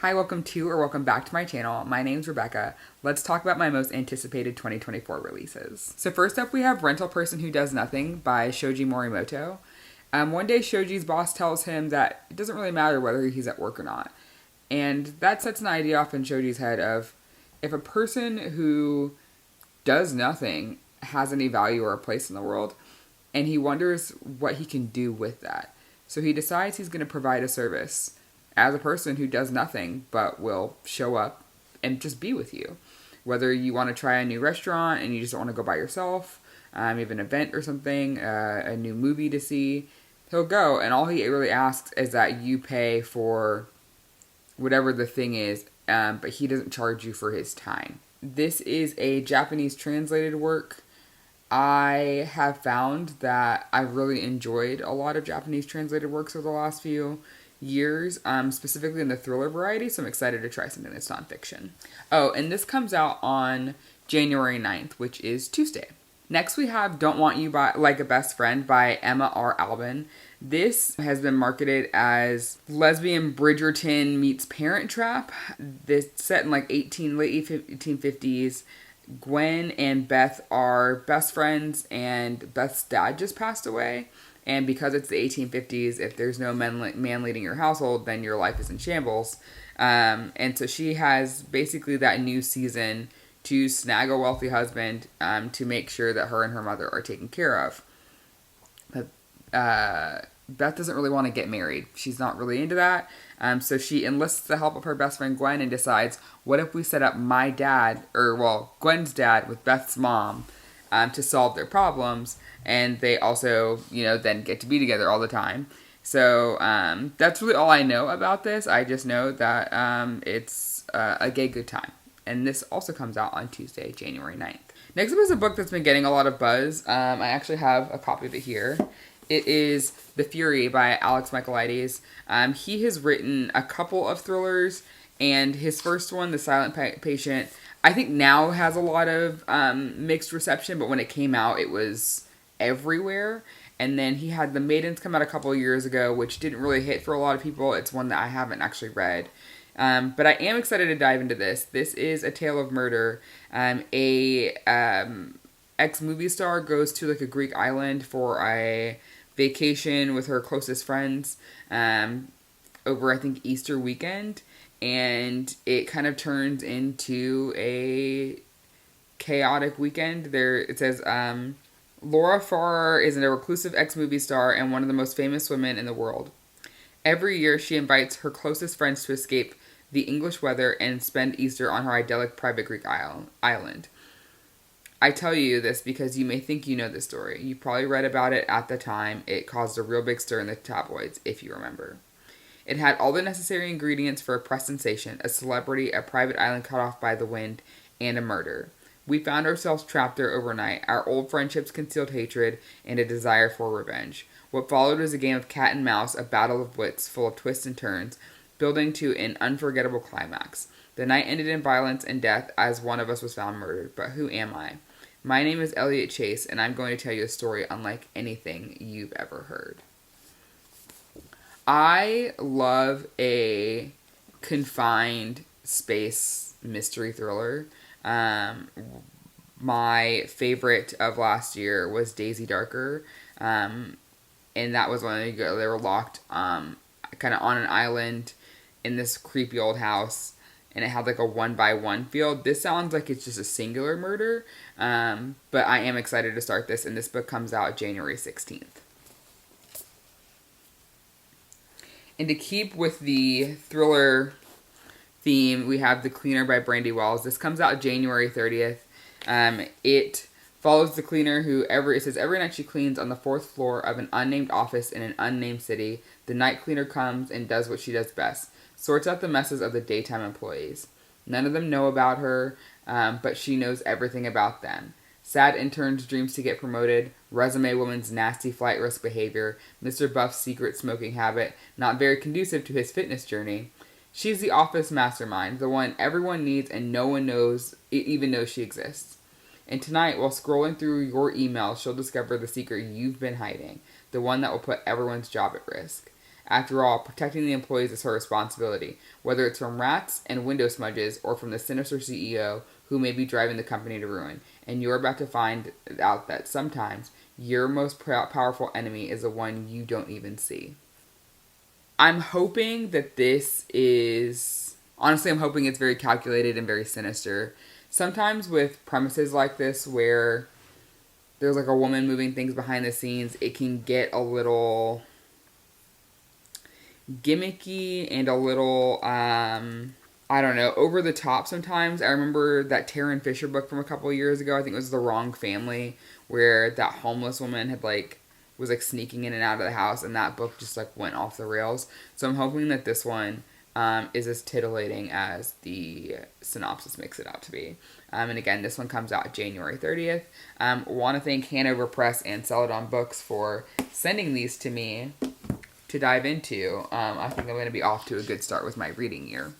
Hi, welcome to or welcome back to my channel. My name's Rebecca. Let's talk about my most anticipated 2024 releases. So first up we have Rental Person Who Does Nothing by Shoji Morimoto. One day Shoji's boss tells him that it doesn't really matter whether he's at work or not. And that sets an idea off in Shoji's head of if a person who does nothing has any value or a place in the world, and he wonders what he can do with that. So he decides he's going to provide a service as a person who does nothing but will show up and just be with you. Whether you want to try a new restaurant and you just don't want to go by yourself, you have an event or something, a new movie to see, he'll go, and all he really asks is that you pay for whatever the thing is, but he doesn't charge you for his time. This is a Japanese translated work. I have found that I've really enjoyed a lot of Japanese translated works over the last few years, specifically in the thriller variety, so I'm excited to try something that's nonfiction. Oh, and this comes out on January 9th, which is Tuesday. Next we have Don't Want You by Like a Best Friend by Emma R. Albin. This has been marketed as lesbian Bridgerton meets Parent Trap. This set in like late 1850s. Gwen and Beth are best friends, and Beth's dad just passed away. And because it's the 1850s, if there's no man leading your household, then your life is in shambles. And so she has basically that new season to snag a wealthy husband to make sure that her and her mother are taken care of. But Beth doesn't really want to get married. She's not really into that. So she enlists the help of her best friend Gwen and decides, what if we set up Gwen's dad with Beth's mom to solve their problems, and they also, then get to be together all the time. So that's really all I know about this. I just know that it's a gay good time. And this also comes out on Tuesday, January 9th. Next up is a book that's been getting a lot of buzz. I actually have a copy of it here. It is The Fury by Alex Michaelides. He has written a couple of thrillers, and his first one, The Silent Patient, I think now has a lot of mixed reception, but when it came out, it was everywhere. And then he had The Maidens come out a couple of years ago, which didn't really hit for a lot of people. It's one that I haven't actually read. But I am excited to dive into this. This is a tale of murder. A ex-movie star goes to like a Greek island for a vacation with her closest friends over, I think, Easter weekend. And it kind of turns into a chaotic weekend. It says, Laura Farrar is a reclusive ex-movie star and one of the most famous women in the world. Every year, she invites her closest friends to escape the English weather and spend Easter on her idyllic private Greek island. I tell you this because you may think you know this story. You probably read about it at the time. It caused a real big stir in the tabloids, if you remember. It had all the necessary ingredients for a press sensation, a celebrity, a private island cut off by the wind, and a murder. We found ourselves trapped there overnight, our old friendships concealed hatred, and a desire for revenge. What followed was a game of cat and mouse, a battle of wits full of twists and turns, building to an unforgettable climax. The night ended in violence and death as one of us was found murdered. But who am I? My name is Elliot Chase, and I'm going to tell you a story unlike anything you've ever heard. I love a confined space mystery thriller. My favorite of last year was Daisy Darker. And that was when they were locked kind of on an island in this creepy old house, and it had like a 1-by-1 field. This sounds like it's just a singular murder, but I am excited to start this, and this book comes out January 16th. And to keep with the thriller theme, we have The Cleaner by Brandy Wells. This comes out January 30th. It follows the cleaner it says every night she cleans on the 4th floor of an unnamed office in an unnamed city. The night cleaner comes and does what she does best, sorts out the messes of the daytime employees. None of them know about her, but she knows everything about them. Sad intern's dreams to get promoted, resume woman's nasty flight risk behavior, Mr. Buff's secret smoking habit, not very conducive to his fitness journey. She's the office mastermind, the one everyone needs and no one even knows she exists. And tonight, while scrolling through your emails, she'll discover the secret you've been hiding, the one that will put everyone's job at risk. After all, protecting the employees is her responsibility, whether it's from rats and window smudges or from the sinister CEO who may be driving the company to ruin. And you're about to find out that sometimes your most powerful enemy is the one you don't even see. I'm hoping that this is... Honestly, I'm hoping it's very calculated and very sinister. Sometimes with premises like this where there's like a woman moving things behind the scenes, it can get a little gimmicky and a little, I don't know, over the top sometimes. I remember that Taryn Fisher book from a couple of years ago. I think it was The Wrong Family, where that homeless woman had was sneaking in and out of the house, and that book just went off the rails. So I'm hoping that this one is as titillating as the synopsis makes it out to be. And again, this one comes out January 30th. Want to thank Hanover Press and Celadon Books for sending these to me to dive into. I think I'm going to be off to a good start with my reading year.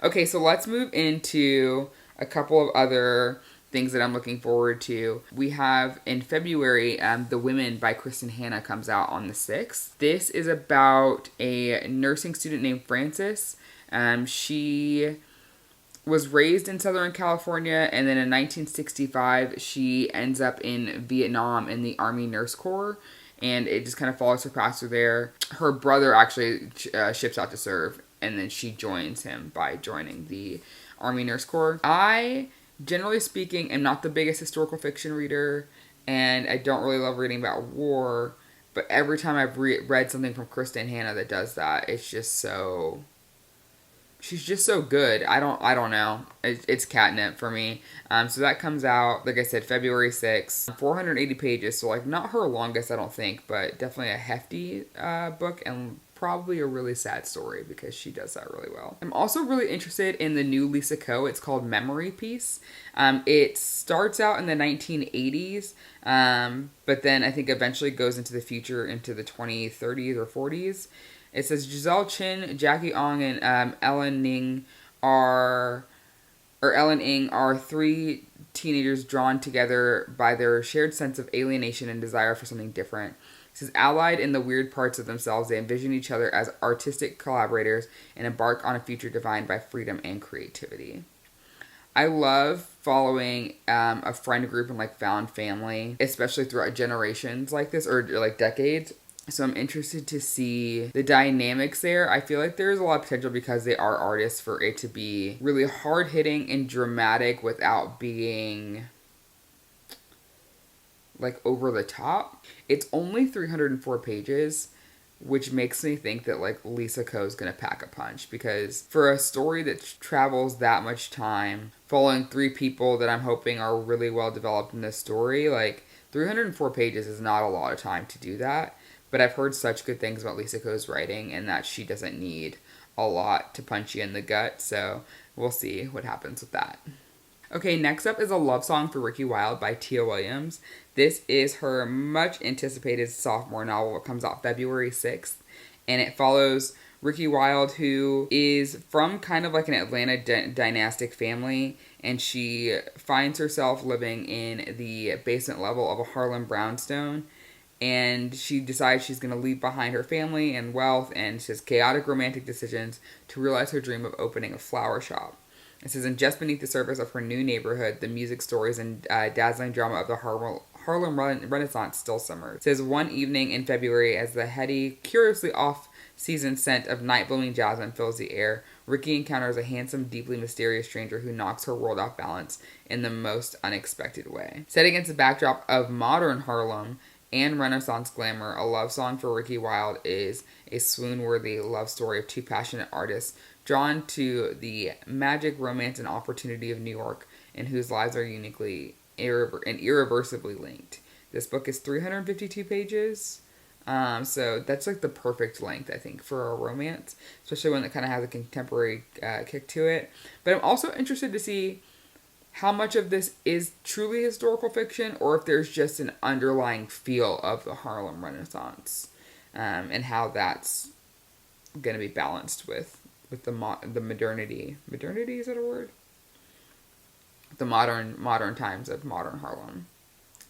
Okay, so let's move into a couple of other things that I'm looking forward to. We have in February, The Women by Kristen Hanna comes out on the 6th. This is about a nursing student named Frances. She was raised in Southern California, and then in 1965, she ends up in Vietnam in the Army Nurse Corps, and it just kind of follows her path through there. Her brother actually ships out to serve, and then she joins him by joining the Army Nurse Corps. I, generally speaking, am not the biggest historical fiction reader, and I don't really love reading about war, but every time I've read something from Kristen Hanna that does that, it's just so... She's just so good. I don't know. It's catnip for me. So that comes out, like I said, February 6th. 480 pages, so not her longest, I don't think, but definitely a hefty book, and probably a really sad story because she does that really well. I'm also really interested in the new Lisa Ko. It's called Memory Piece. It starts out in the 1980s, but then I think eventually goes into the future, into the 2030s or 40s. It says Giselle Chin, Jackie Ong, and Ellen Ng are three teenagers drawn together by their shared sense of alienation and desire for something different. It says allied in the weird parts of themselves, they envision each other as artistic collaborators and embark on a future defined by freedom and creativity. I love following a friend group and found family, especially throughout generations like this, or decades. So I'm interested to see the dynamics there. I feel like there's a lot of potential because they are artists for it to be really hard-hitting and dramatic without being over the top. It's only 304 pages, which makes me think that Lisa Ko is going to pack a punch, because for a story that travels that much time, following three people that I'm hoping are really well developed in this story, 304 pages is not a lot of time to do that. But I've heard such good things about Lisa Ko's writing, and that she doesn't need a lot to punch you in the gut, so we'll see what happens with that. Okay, next up is A Love Song for Ricki Wilde by Tia Williams. This is her much anticipated sophomore novel. It comes out February 6th, and it follows Ricki Wilde, who is from kind of an Atlanta dynastic family, and she finds herself living in the basement level of a Harlem brownstone. And she decides she's going to leave behind her family and wealth and she has chaotic romantic decisions to realize her dream of opening a flower shop. It says, and just beneath the surface of her new neighborhood, the music, stories, and dazzling drama of the Harlem Renaissance still simmers. It says, one evening in February, as the heady, curiously off-season scent of night-blooming jasmine fills the air, Ricki encounters a handsome, deeply mysterious stranger who knocks her world off balance in the most unexpected way. Set against the backdrop of modern Harlem and Renaissance glamour, A Love Song for Ricki Wilde is a swoon-worthy love story of two passionate artists drawn to the magic, romance, and opportunity of New York, and whose lives are uniquely and irreversibly linked. This book is 352 pages, so that's the perfect length, I think, for a romance, especially one that kind of has a contemporary kick to it. But I'm also interested to see how much of this is truly historical fiction, or if there's just an underlying feel of the Harlem Renaissance, and how that's going to be balanced with the modernity. Modernity, is that a word? The modern times of modern Harlem.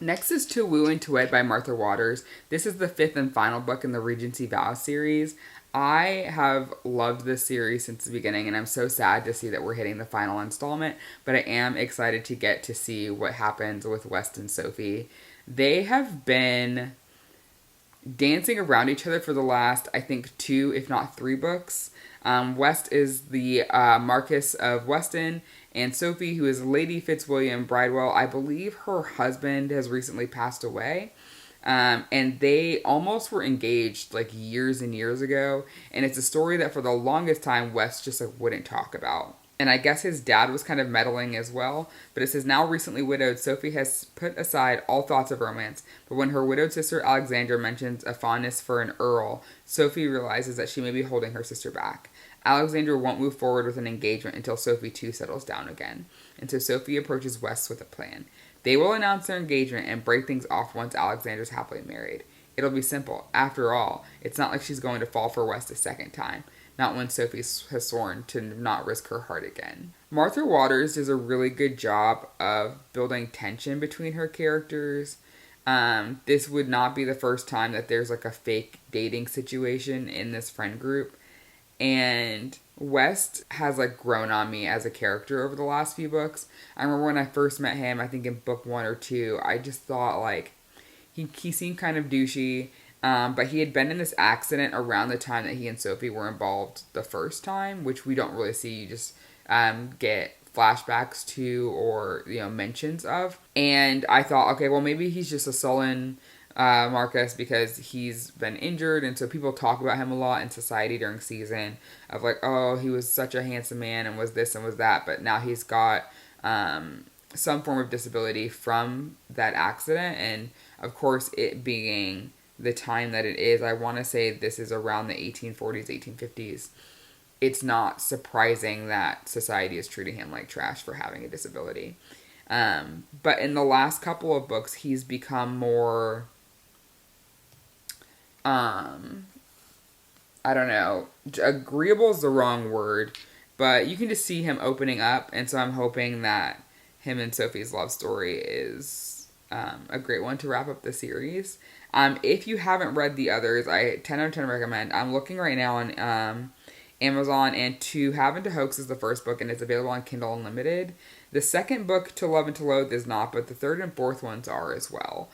Next is Woo and To Wed by Martha Waters. This is the fifth and final book in the Regency Vows series. I have loved this series since the beginning, and I'm so sad to see that we're hitting the final installment, but I am excited to get to see what happens with West and Sophie. They have been dancing around each other for the last, I think, 2, if not 3 books. West is the Marquis of Weston, and Sophie, who is Lady Fitzwilliam Bridewell, I believe her husband has recently passed away. And they almost were engaged like years and years ago. And it's a story that for the longest time, West just like wouldn't talk about. And I guess his dad was kind of meddling as well. But it says, now recently widowed, Sophie has put aside all thoughts of romance. But when her widowed sister Alexandra mentions a fondness for an earl, Sophie realizes that she may be holding her sister back. Alexandra won't move forward with an engagement until Sophie too settles down again. And so Sophie approaches West with a plan. They will announce their engagement and break things off once Alexandra's happily married. It'll be simple. After all, it's not like she's going to fall for West a second time. Not when Sophie has sworn to not risk her heart again. Martha Waters does a really good job of building tension between her characters. This would not be the first time that there's like a fake dating situation in this friend group. And West has like grown on me as a character over the last few books. I remember when I first met him, I think in book 1 or 2, I just thought like he seemed kind of douchey. But he had been in this accident around the time that he and Sophie were involved the first time, which we don't really see. You just get flashbacks to or, mentions of. And I thought, okay, well, maybe he's just a sullen Marcus because he's been injured, and so people talk about him a lot in society during season of like, oh, he was such a handsome man and was this and was that, but now he's got some form of disability from that accident, and of course it being the time that it is, I want to say this is around the 1840s, 1850s. It's not surprising that society is treating him like trash for having a disability. But in the last couple of books, he's become more, I don't know, agreeable is the wrong word, but you can just see him opening up, and so I'm hoping that him and Sophie's love story is a great one to wrap up the series. If you haven't read the others, I 10 out of 10 recommend. I'm looking right now on Amazon, and To Have and To Hoax is the first book, and it's available on Kindle Unlimited. The second book, To Love and To Loathe, is not, but the third and fourth ones are as well.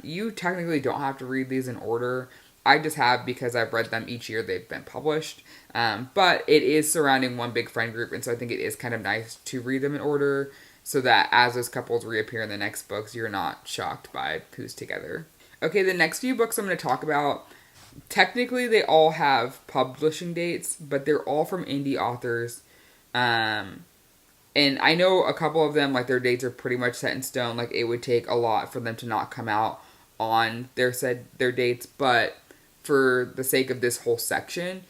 You technically don't have to read these in order. I just have because I've read them each year they've been published. But it is surrounding one big friend group, and so I think it is kind of nice to read them in order so that as those couples reappear in the next books, you're not shocked by who's together. Okay, the next few books I'm going to talk about, technically they all have publishing dates, but they're all from indie authors. And I know a couple of them, like, their dates are pretty much set in stone. Like, it would take a lot for them to not come out on their dates. But for the sake of this whole section,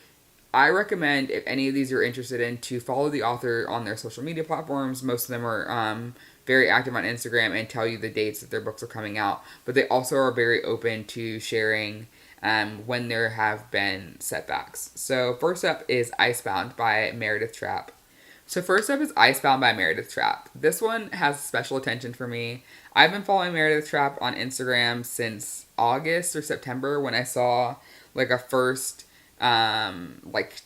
I recommend, if any of these you're interested in, to follow the author on their social media platforms. Most of them are very active on Instagram and tell you the dates that their books are coming out. But they also are very open to sharing when there have been setbacks. So first up is Icebound by Meredith Trapp. This one has special attention for me. I've been following Meredith Trapp on Instagram since August or September when I saw like a first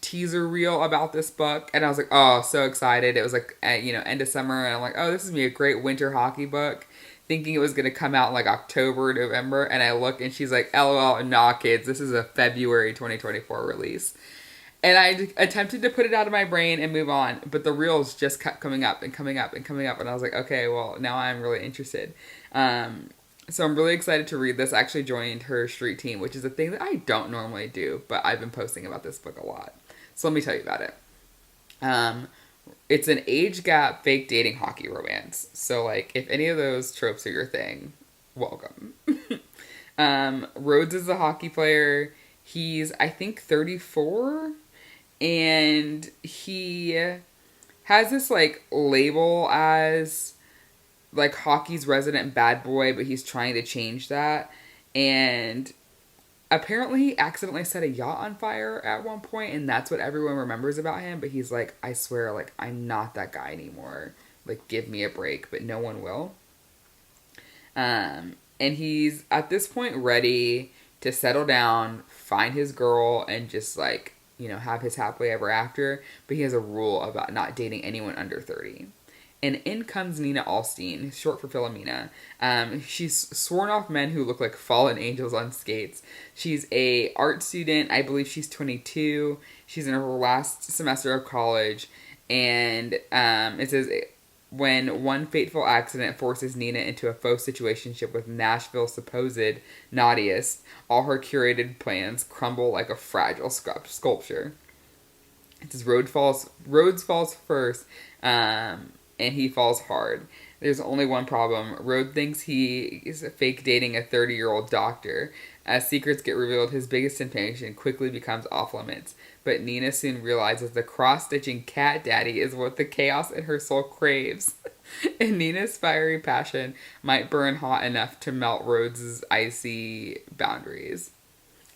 teaser reel about this book, and I was like, oh, so excited. It was like end of summer, and I'm like, oh, this is gonna be a great winter hockey book, thinking it was gonna come out in like October, November, and I look and she's like, LOL, nah kids, this is a February 2024 release. And I attempted to put it out of my brain and move on, but the reels just kept coming up and coming up and coming up, and I was like, okay, well, now I'm really interested. So I'm really excited to read this. I actually joined her street team, which is a thing that I don't normally do, but I've been posting about this book a lot. So let me tell you about it. It's an age gap fake dating hockey romance. So like, if any of those tropes are your thing, welcome. Rhodes is a hockey player. He's, I think, 34, and he has this like label as like hockey's resident bad boy, but he's trying to change that. And apparently he accidentally set a yacht on fire at one point, and that's what everyone remembers about him. But he's like, I swear, like, I'm not that guy anymore. Like, give me a break, but no one will. And he's at this point ready to settle down, find his girl, and just like, you know, have his happily ever after. But he has a rule about not dating anyone under 30. And in comes Nina Alstein, short for Philomena. She's sworn off men who look like fallen angels on skates. She's a art student. I believe she's 22. She's in her last semester of college. And it says, when one fateful accident forces Nina into a faux situationship with Nashville's supposed naughtiest, all her curated plans crumble like a fragile sculpture. It says Rhodes falls first, and he falls hard. There's only one problem. Rhodes thinks he is fake dating a 30-year-old doctor. As secrets get revealed, his biggest temptation quickly becomes off limits. But Nina soon realizes the cross-stitching cat daddy is what the chaos in her soul craves. And Nina's fiery passion might burn hot enough to melt Rhodes' icy boundaries.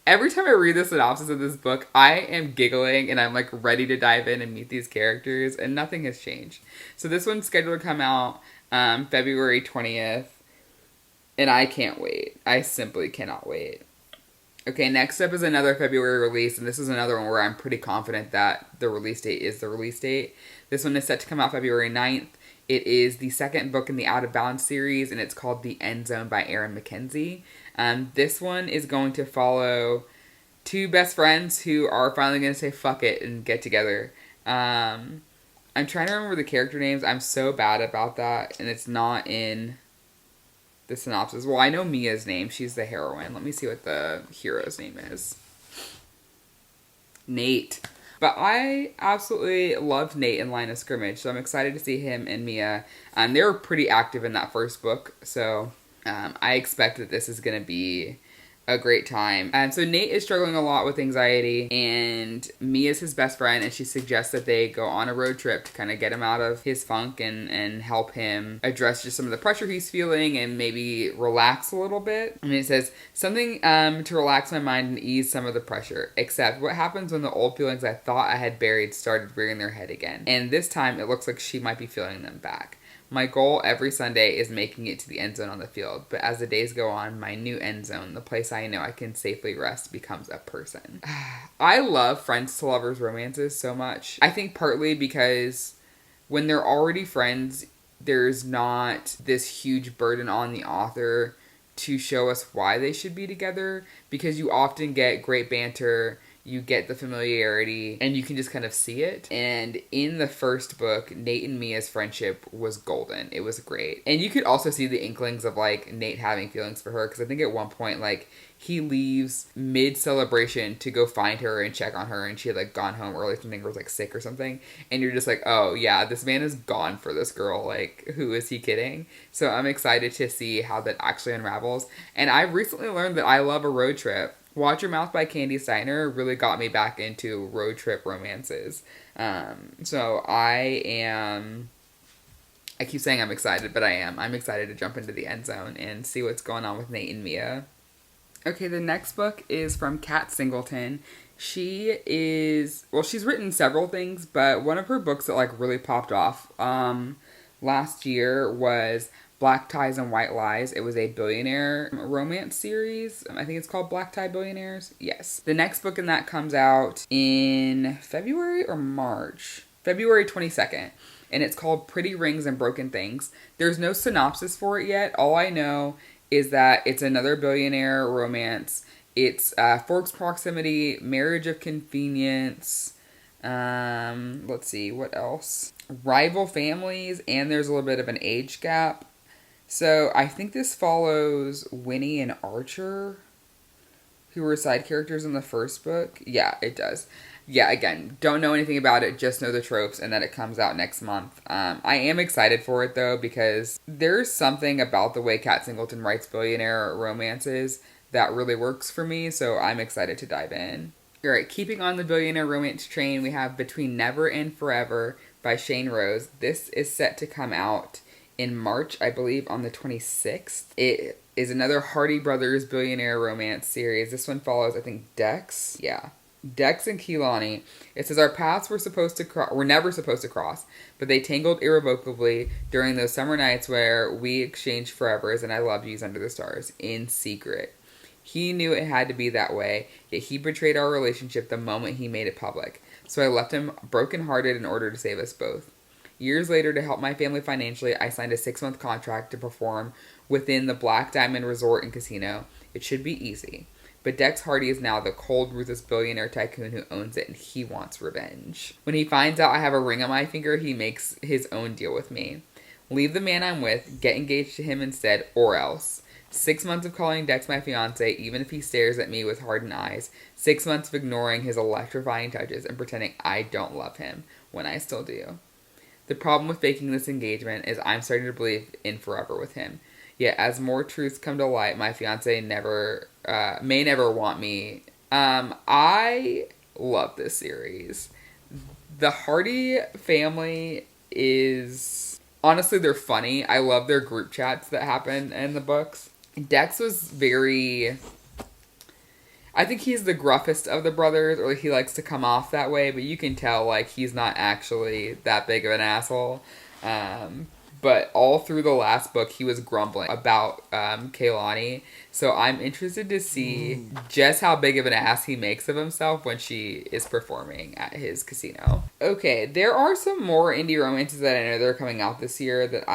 Every time I read the synopsis of this book, I am giggling and I'm like ready to dive in and meet these characters, and nothing has changed. So this one's scheduled to come out February 20th, and I can't wait. I simply cannot wait. Okay, next up is another February release, and this is another one where I'm pretty confident that the release date is the release date. This one is set to come out February 9th. It is the second book in the Icebound series, and it's called The End Zone by Erin Mackenzie. This one is going to follow two best friends who are finally going to say fuck it and get together. I'm trying to remember the character names. I'm so bad about that, and it's not in the synopsis. Well, I know Mia's name. She's the heroine. Let me see what the hero's name is. Nate. But I absolutely loved Nate in Line of Scrimmage, so I'm excited to see him and Mia. They were pretty active in that first book, so I expect that this is going to be a great time. So Nate is struggling a lot with anxiety, and Mia's his best friend, and she suggests that they go on a road trip to kind of get him out of his funk and help him address just some of the pressure he's feeling and maybe relax a little bit. And it says, something to relax my mind and ease some of the pressure, except what happens when the old feelings I thought I had buried started rearing their head again. And this time it looks like she might be feeling them back. My goal every Sunday is making it to the end zone on the field, but as the days go on, my new end zone, the place I know I can safely rest, becomes a person. I love friends to lovers romances so much. I think partly because when they're already friends, there's not this huge burden on the author to show us why they should be together, because you often get great banter, you get the familiarity, and you can just kind of see it. And in the first book, Nate and Mia's friendship was golden. It was great. And you could also see the inklings of, like, Nate having feelings for her, because I think at one point, like, he leaves mid-celebration to go find her and check on her, and she had, like, gone home early, something, or was, like, sick or something. And you're just like, oh, yeah, this man is gone for this girl. Like, who is he kidding? So I'm excited to see how that actually unravels. And I recently learned that I love a road trip. Watch Your Mouth by Candy Steiner really got me back into road trip romances. So I keep saying I'm excited, but I am. I'm excited to jump into the end zone and see what's going on with Nate and Mia. Okay, the next book is from Kat Singleton. She's written several things, but one of her books that, like, really popped off last year was Black Ties and White Lies. It was a billionaire romance series. I think it's called Black Tie Billionaires. Yes. The next book in that comes out in February or March? February 22nd. And it's called Pretty Rings and Broken Things. There's no synopsis for it yet. All I know is that it's another billionaire romance. It's Forks Proximity, Marriage of Convenience. Let's see, what else? Rival families, and there's a little bit of an age gap. So I think this follows Winnie and Archer, who were side characters in the first book. Yeah, it does. Yeah, again, don't know anything about it, just know the tropes, and that it comes out next month. I am excited for it, though, because there's something about the way Kat Singleton writes billionaire romances that really works for me, so I'm excited to dive in. Alright, keeping on the billionaire romance train, we have Between Never and Forever by Shane Rose. This is set to come out in March, I believe, on the 26th. It is another Hardy Brothers billionaire romance series. This one follows, I think, Dex. Yeah. Dex and Keelani. It says, our paths were never supposed to cross, but they tangled irrevocably during those summer nights where we exchanged forevers and I loved yous under the stars in secret. He knew it had to be that way, yet he betrayed our relationship the moment he made it public. So I left him brokenhearted in order to save us both. Years later, to help my family financially, I signed a 6-month contract to perform within the Black Diamond Resort and Casino. It should be easy. But Dex Hardy is now the cold, ruthless billionaire tycoon who owns it, and he wants revenge. When he finds out I have a ring on my finger, he makes his own deal with me. Leave the man I'm with, get engaged to him instead, or else. 6 months of calling Dex my fiance, even if he stares at me with hardened eyes. 6 months of ignoring his electrifying touches and pretending I don't love him, when I still do. The problem with faking this engagement is I'm starting to believe in forever with him. Yet as more truths come to light, my fiance may never want me. I love this series. The Hardy family is... honestly, they're funny. I love their group chats that happen in the books. Dex was very... I think he's the gruffest of the brothers, or he likes to come off that way, but you can tell, like, he's not actually that big of an asshole. But all through the last book, he was grumbling about Kaylani. So I'm interested to see just how big of an ass he makes of himself when she is performing at his casino. Okay, there are some more indie romances that I know they're coming out this year that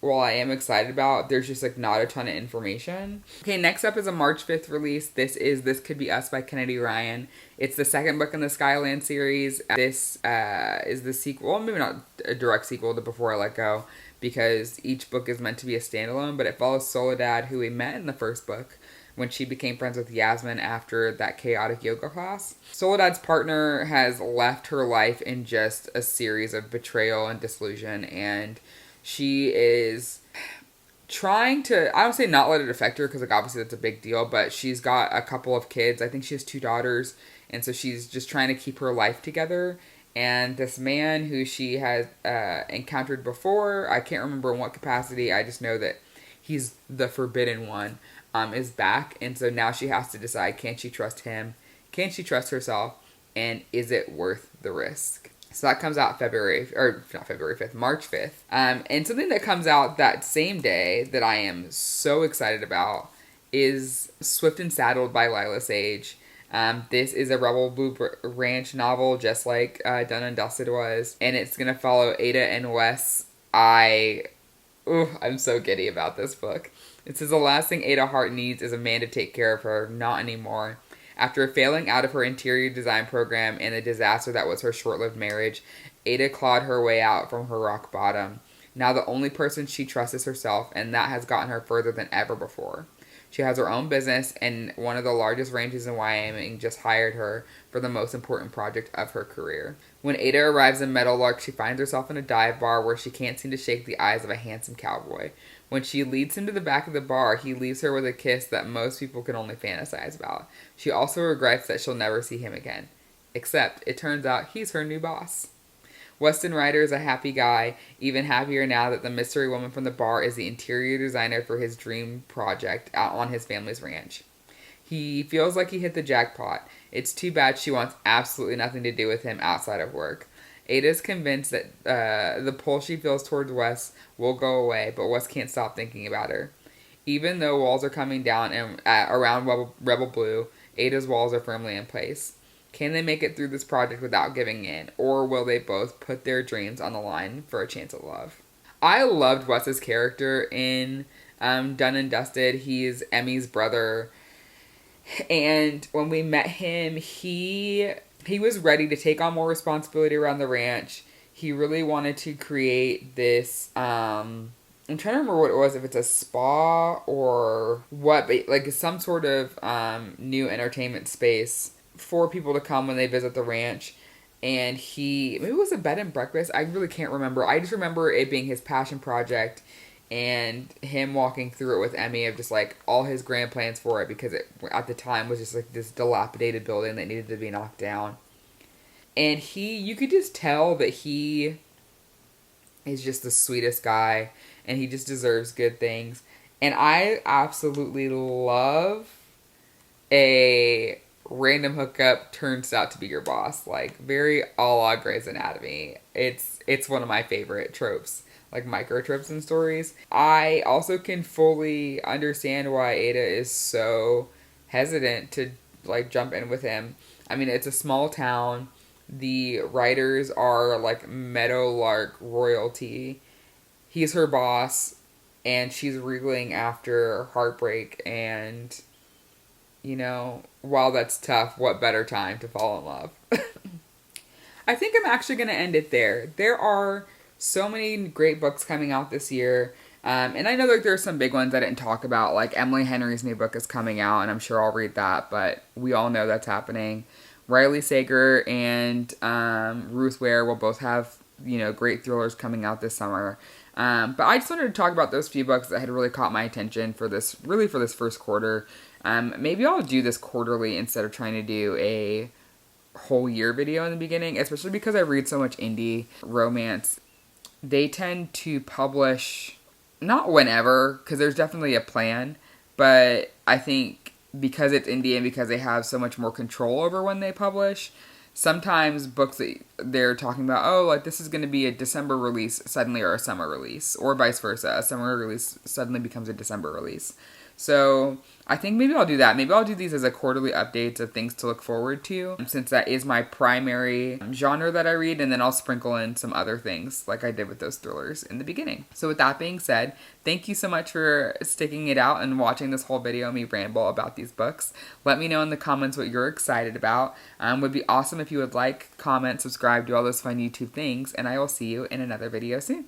while I am excited about, there's just like not a ton of information. Okay, next up is a March 5th release. This Could Be Us by Kennedy Ryan. It's the second book in the Skyland series. This is the sequel, well, maybe not a direct sequel to Before I Let Go, because each book is meant to be a standalone, but it follows Soledad, who we met in the first book, when she became friends with Yasmin after that chaotic yoga class. Soledad's partner has left her life in just a series of betrayal and disillusion, and she is trying to, I don't say not let it affect her, because like obviously that's a big deal, but she's got a couple of kids. I think she has 2 daughters, and so she's just trying to keep her life together. And this man who she has encountered before, I can't remember in what capacity, I just know that he's the forbidden one, is back. And so now she has to decide, can she trust him? Can she trust herself? And is it worth the risk? So that comes out March 5th. And something that comes out that same day that I am so excited about is Swift and Saddled by Lila Sage. This is a Rebel Blue Ranch novel, just like Done and Dusted was, and it's gonna follow Ada and Wes. I'm so giddy about this book. It says the last thing Ada Hart needs is a man to take care of her. Not anymore. After failing out of her interior design program and the disaster that was her short-lived marriage, Ada clawed her way out from her rock bottom. Now the only person she trusts is herself, and that has gotten her further than ever before. She has her own business, and one of the largest ranches in Wyoming just hired her for the most important project of her career. When Ada arrives in Meadowlark, she finds herself in a dive bar where she can't seem to shake the eyes of a handsome cowboy. When she leads him to the back of the bar, he leaves her with a kiss that most people can only fantasize about. She also regrets that she'll never see him again. Except, it turns out he's her new boss. Weston Ryder is a happy guy, even happier now that the mystery woman from the bar is the interior designer for his dream project out on his family's ranch. He feels like he hit the jackpot. It's too bad she wants absolutely nothing to do with him outside of work. Ada's convinced that the pull she feels towards Wes will go away, but Wes can't stop thinking about her. Even though walls are coming down around Rebel Blue, Ada's walls are firmly in place. Can they make it through this project without giving in, or will they both put their dreams on the line for a chance at love? I loved Wes's character in Done and Dusted. He's Emmy's brother, and when we met him, he was ready to take on more responsibility around the ranch. He really wanted to create this, I'm trying to remember what it was, if it's a spa or what, but like some sort of new entertainment space for people to come when they visit the ranch. And maybe it was a bed and breakfast, I really can't remember. I just remember it being his passion project and him walking through it with Emmy of just like all his grand plans for it, because it at the time was just like this dilapidated building that needed to be knocked down. And you could just tell that he is just the sweetest guy and he just deserves good things. And I absolutely love a random hookup turns out to be your boss. Like, very a la Grey's Anatomy. It's one of my favorite tropes, like micro tropes in stories. I also can fully understand why Ada is so hesitant to like jump in with him. I mean, it's a small town. The writers are like Meadowlark royalty. He's her boss, and she's reeling after heartbreak. And, while that's tough, what better time to fall in love? I think I'm actually going to end it there. There are so many great books coming out this year. And I know that there's some big ones I didn't talk about, like Emily Henry's new book is coming out, and I'm sure I'll read that, but we all know that's happening. Riley Sager and Ruth Ware will both have, great thrillers coming out this summer. But I just wanted to talk about those few books that had really caught my attention for this first quarter. Maybe I'll do this quarterly instead of trying to do a whole year video in the beginning, especially because I read so much indie romance. They tend to publish, not whenever, because there's definitely a plan, but I think because it's indie and because they have so much more control over when they publish, sometimes books that they're talking about, oh, like this is going to be a December release suddenly are a summer release, or vice versa. A summer release suddenly becomes a December release. So I think maybe I'll do that. Maybe I'll do these as a quarterly updates of things to look forward to, since that is my primary genre that I read, and then I'll sprinkle in some other things like I did with those thrillers in the beginning. So with that being said, thank you so much for sticking it out and watching this whole video, me ramble about these books. Let me know in the comments what you're excited about. Would be awesome if you would like, comment, subscribe, do all those fun YouTube things, and I will see you in another video soon.